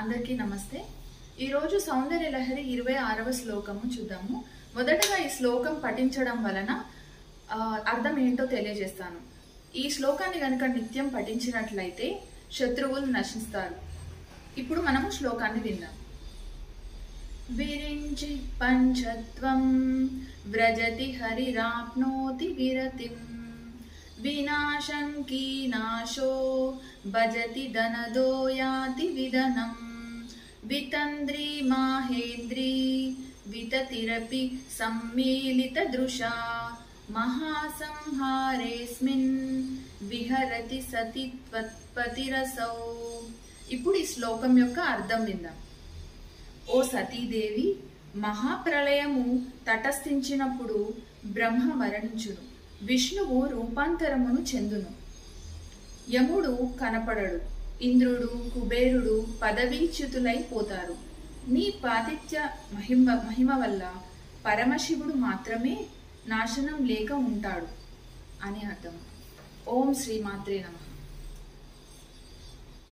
అందరికీ నమస్తే। ఈ రోజు సౌందర్య లహరి 26వ శ్లోకము చూద్దాము। మొదటగా ఈ శ్లోకం పఠించడం వలన అర్థం ఏంటో తెలియజేస్తాను। ఈ శ్లోకాన్ని గనుక నిత్యం పఠించినట్లయితే శత్రువులు నశిస్తారు। ఇప్పుడు మనము శ్లోకాన్ని విందాం। విరించి పంచత్వం వ్రజతి హరిరాప్నోతి విరతిం వినాశం కీనాశో భజతి ధనదో యాతి విదనం వితంద్రీ మాహేంద్రీ వితతిరపి సమ్మేళిత దృశా మహాసంహారేస్మిన్ విహరతి సతి త్వత్పతిరసౌ। ఇప్పుడు ఈ శ్లోకం యొక్క అర్థం విందాం। ఓ సతీదేవి, మహాప్రళయము తటస్థించినప్పుడు బ్రహ్మ మరణించును, విష్ణువు రూపాంతరమును చెందును, యముడు కనపడడు, ఇంద్రుడు కుబేరుడు పదవీచ్యుతులైపోతారు। నీ పాతిథ్య మహిమ వల్ల పరమశివుడు మాత్రమే నాశనం లేక ఉంటాడు అని అర్థం। ఓం శ్రీమాత్రే నమః।